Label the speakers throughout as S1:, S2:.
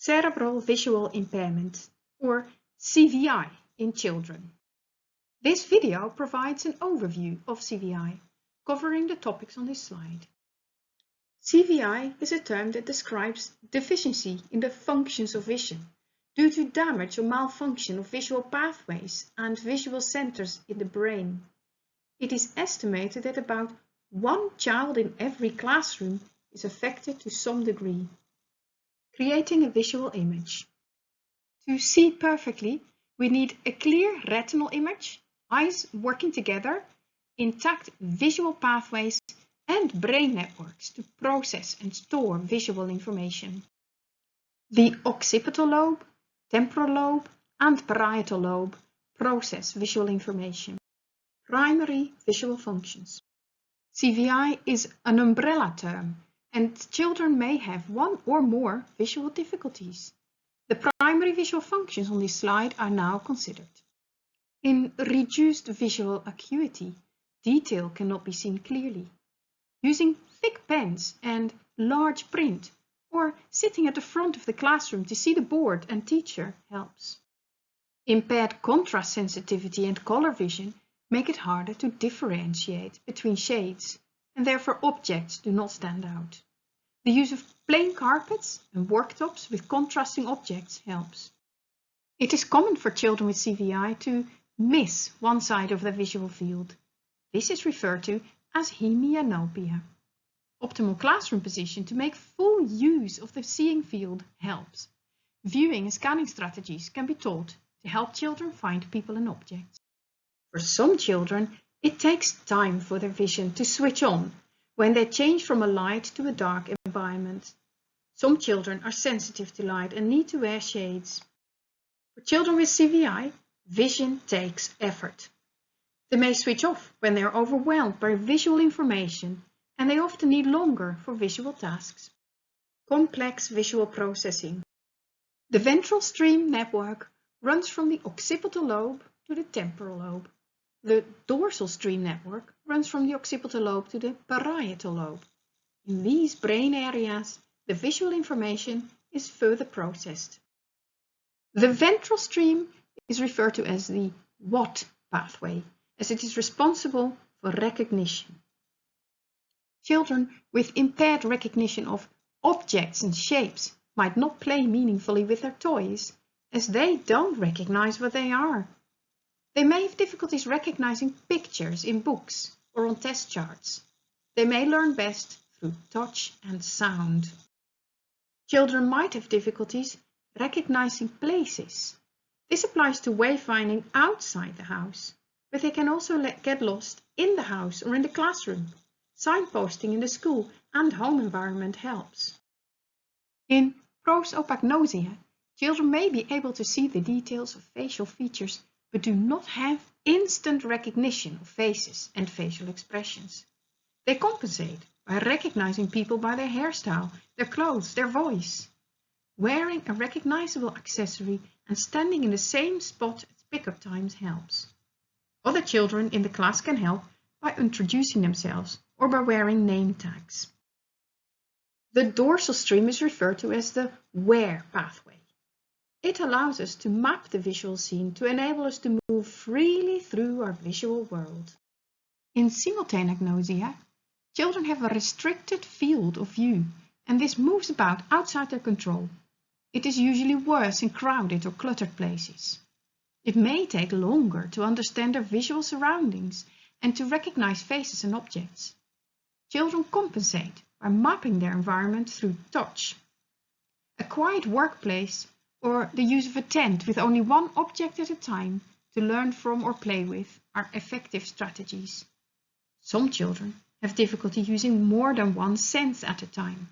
S1: cerebral visual impairment, or CVI in children. This video provides an overview of CVI, covering the topics on this slide. CVI is a term that describes deficiency in the functions of vision due to damage or malfunction of visual pathways and visual centers in the brain. It is estimated that about 1 child in every classroom is affected to some degree. Creating a visual image. To see perfectly, we need a clear retinal image, eyes working together, intact visual pathways, and brain networks to process and store visual information. The occipital lobe, temporal lobe, and parietal lobe process visual information. Primary visual functions. CVI is an umbrella term, and children may have one or more visual difficulties. The primary visual functions on this slide are now considered. In reduced visual acuity, detail cannot be seen clearly. Using thick pens and large print, or sitting at the front of the classroom to see the board and teacher helps. Impaired contrast sensitivity and color vision make it harder to differentiate between shades, and therefore objects do not stand out. The use of plain carpets and worktops with contrasting objects helps. It is common for children with CVI to miss one side of their visual field. This is referred to as hemianopia. Optimal classroom position to make full use of the seeing field helps. Viewing and scanning strategies can be taught to help children find people and objects. For some children, it takes time for their vision to switch on when they change from a light to a dark environment. Some children are sensitive to light and need to wear shades. For children with CVI, vision takes effort. They may switch off when they are overwhelmed by visual information, and they often need longer for visual tasks. Complex visual processing. The ventral stream network runs from the occipital lobe to the temporal lobe. The dorsal stream network runs from the occipital lobe to the parietal lobe. In these brain areas, the visual information is further processed. The ventral stream is referred to as the what pathway, as it is responsible for recognition. Children with impaired recognition of objects and shapes might not play meaningfully with their toys, as they don't recognize what they are. They may have difficulties recognizing pictures in books or on test charts. They may learn best through touch and sound. Children might have difficulties recognizing places. This applies to wayfinding outside the house, but they can also get lost in the house or in the classroom. Signposting in the school and home environment helps. In prosopagnosia, children may be able to see the details of facial features but do not have instant recognition of faces and facial expressions. They compensate by recognizing people by their hairstyle, their clothes, their voice. Wearing a recognizable accessory and standing in the same spot at pickup times helps. Other children in the class can help by introducing themselves or by wearing name tags. The dorsal stream is referred to as the where pathway. It allows us to map the visual scene to enable us to move freely through our visual world. In simultaneous agnosia, children have a restricted field of view, and this moves about outside their control. It is usually worse in crowded or cluttered places. It may take longer to understand their visual surroundings and to recognize faces and objects. Children compensate by mapping their environment through touch. A quiet workplace or the use of a tent with only one object at a time to learn from or play with are effective strategies. Some children have difficulty using more than one sense at a time.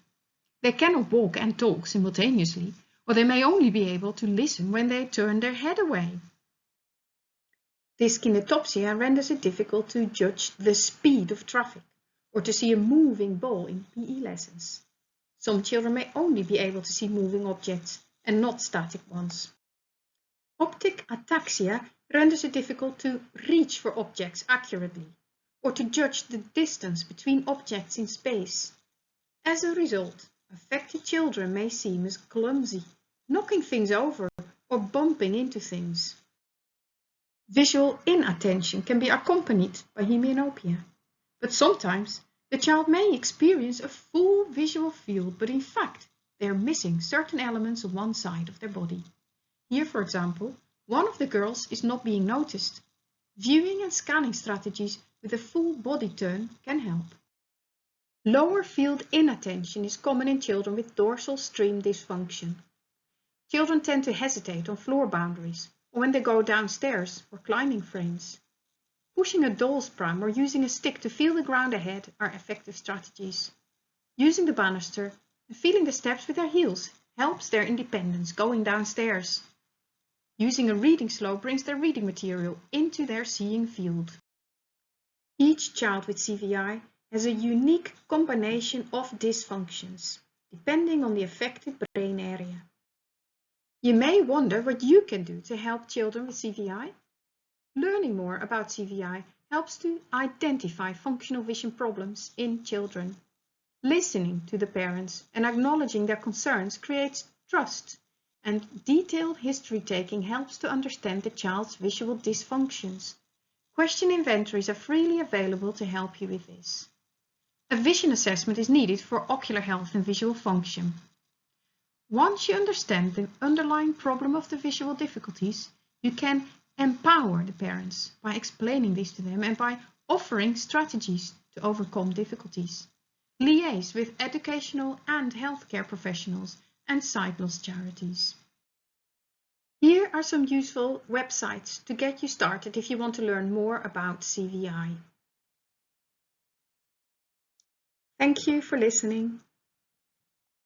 S1: They cannot walk and talk simultaneously, or they may only be able to listen when they turn their head away. Dyskinetopsia renders it difficult to judge the speed of traffic or to see a moving ball in PE lessons. Some children may only be able to see moving objects and not static ones. Optic ataxia renders it difficult to reach for objects accurately or to judge the distance between objects in space. As a result, affected children may seem as clumsy knocking things over, or bumping into things. Visual inattention can be accompanied by hemianopia, but sometimes the child may experience a full visual field, but in fact they are missing certain elements on one side of their body. Here, for example, one of the girls is not being noticed. Viewing and scanning strategies with a full body turn can help. Lower field inattention is common in children with dorsal stream dysfunction. Children tend to hesitate on floor boundaries or when they go downstairs or climbing frames. Pushing a doll's pram or using a stick to feel the ground ahead are effective strategies. Using the banister and feeling the steps with their heels helps their independence going downstairs. Using a reading slope brings their reading material into their seeing field. Each child with CVI has a unique combination of dysfunctions, depending on the affected brain area. You may wonder what you can do to help children with CVI. Learning more about CVI helps to identify functional vision problems in children. Listening to the parents and acknowledging their concerns creates trust, and detailed history taking helps to understand the child's visual dysfunctions. Question inventories are freely available to help you with this. A vision assessment is needed for ocular health and visual function. Once you understand the underlying problem of the visual difficulties, you can empower the parents by explaining this to them and by offering strategies to overcome difficulties. Liaise with educational and healthcare professionals and sight-loss charities. Here are some useful websites to get you started if you want to learn more about CVI. Thank you for listening.